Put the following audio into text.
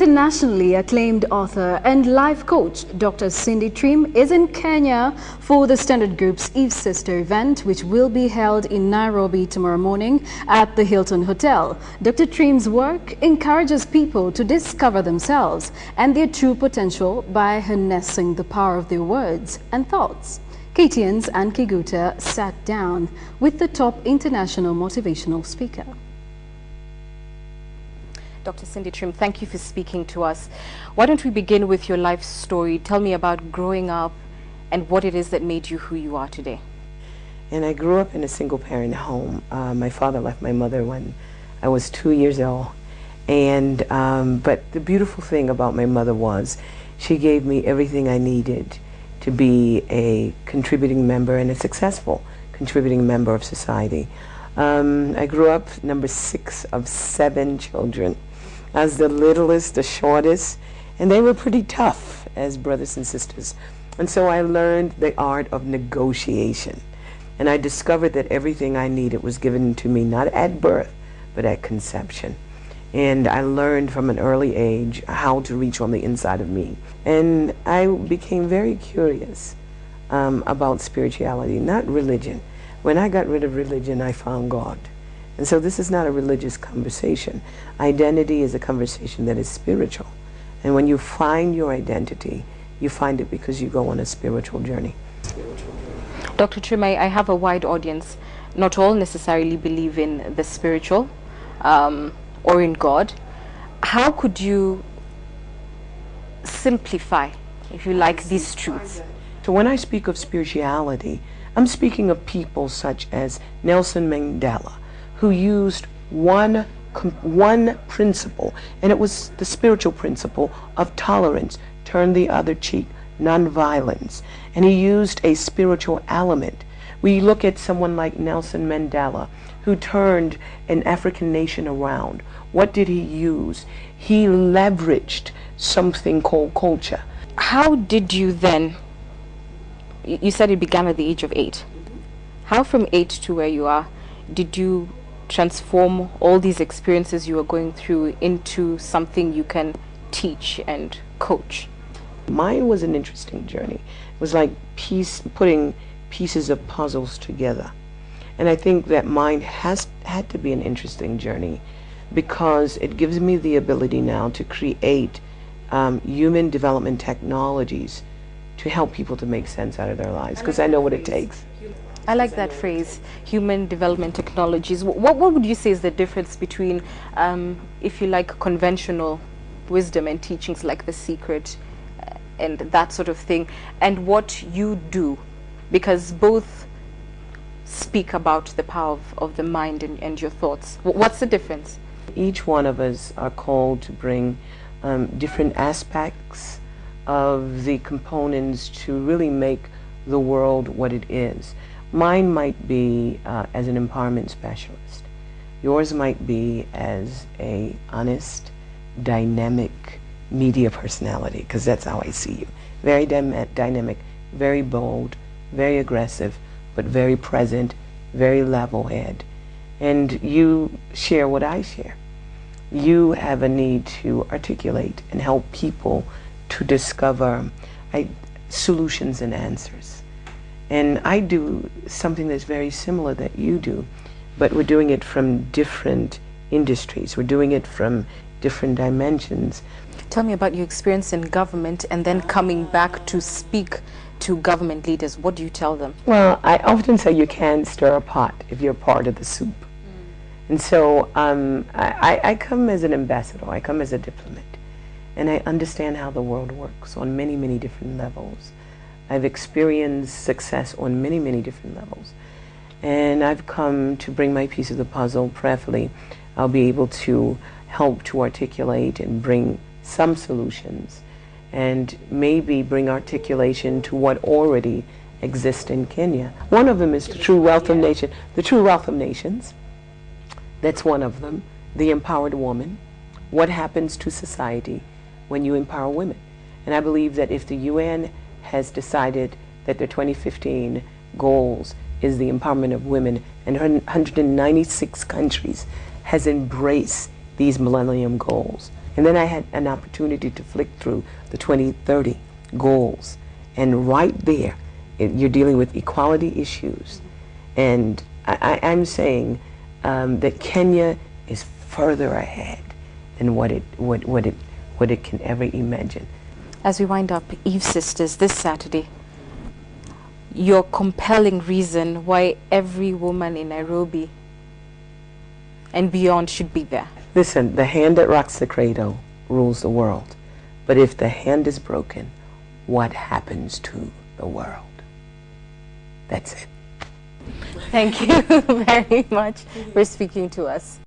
Internationally acclaimed author and life coach Dr. Cindy Trimm is in Kenya for the Standard Group's Eve Sister event, which will be held in Nairobi tomorrow morning at the Hilton Hotel. Dr. Trimm's work encourages people to discover themselves and their true potential by harnessing the power of their words and thoughts. KTN's Ann Kiguta sat down with the top international motivational speaker. Dr. Cindy Trimm, thank you for speaking to us. Why don't we begin with your life story? Tell me about growing up and what it is that made you who you are today. And I grew up in a single-parent home. My father left my mother when I was 2 years old. And but the beautiful thing about my mother was she gave me everything I needed to be a contributing member and a successful contributing member of society. I grew up number 6 of 7 children. I was the littlest, the shortest, and they were pretty tough as brothers and sisters. And so I learned the art of negotiation. And I discovered that everything I needed was given to me not at birth, but at conception. And I learned from an early age how to reach on the inside of me. And I became very curious about spirituality, not religion. When I got rid of religion, I found God. And so this is not a religious conversation. Identity is a conversation that is spiritual. And when you find your identity, you find it because you go on a spiritual journey. Dr. Trimm, I have a wide audience. Not all necessarily believe in the spiritual or in God. How could you simplify, if you like, these truths? So when I speak of spirituality, I'm speaking of people such as Nelson Mandela, who used one principle, and it was the spiritual principle of tolerance, turn the other cheek, nonviolence, and he used a spiritual element. We look at someone like Nelson Mandela, who turned an African nation around. What did he use? He leveraged something called culture. How did you then, you said it began at the age of 8. How from 8 to where you are, did you transform all these experiences you were going through into something you can teach and coach? Mine was an interesting journey. It was like putting pieces of puzzles together. And I think that mine had to be an interesting journey because it gives me the ability now to create human development technologies to help people to make sense out of their lives, because I know what it takes. I like that phrase, human development technologies. What would you say is the difference between, if you like, conventional wisdom and teachings like The Secret and that sort of thing, and what you do? Because both speak about the power of the mind and your thoughts. What's the difference? Each one of us are called to bring different aspects of the components to really make the world what it is. Mine might be as an empowerment specialist. Yours might be as a honest, dynamic media personality, because that's how I see you. Very dynamic, very bold, very aggressive, but very present, very level-headed. And you share what I share. You have a need to articulate and help people to discover solutions and answers. And I do something that's very similar that you do, but we're doing it from different industries. We're doing it from different dimensions. Tell me about your experience in government and then coming back to speak to government leaders. What do you tell them? Well, I often say you can't stir a pot if you're part of the soup. And so I come as an ambassador, I come as a diplomat, and I understand how the world works on many, many different levels. I've experienced success on many, many different levels. And I've come to bring my piece of the puzzle. Prayerfully, I'll be able to help to articulate and bring some solutions and maybe bring articulation to what already exists in Kenya. One of them is the true wealth of nation, the true wealth of nations. That's one of them. The empowered woman. What happens to society when you empower women? And I believe that if the UN has decided that their 2015 goals is the empowerment of women, and 196 countries has embraced these Millennium Goals, And then I had an opportunity to flick through the 2030 goals. And right there, you're dealing with equality issues. And I'm saying that Kenya is further ahead than what it can ever imagine. As we wind up Eve Sisters this Saturday, your compelling reason why every woman in Nairobi and beyond should be there. Listen, the hand that rocks the cradle rules the world. But if the hand is broken, what happens to the world? That's it. Thank you very much for speaking to us.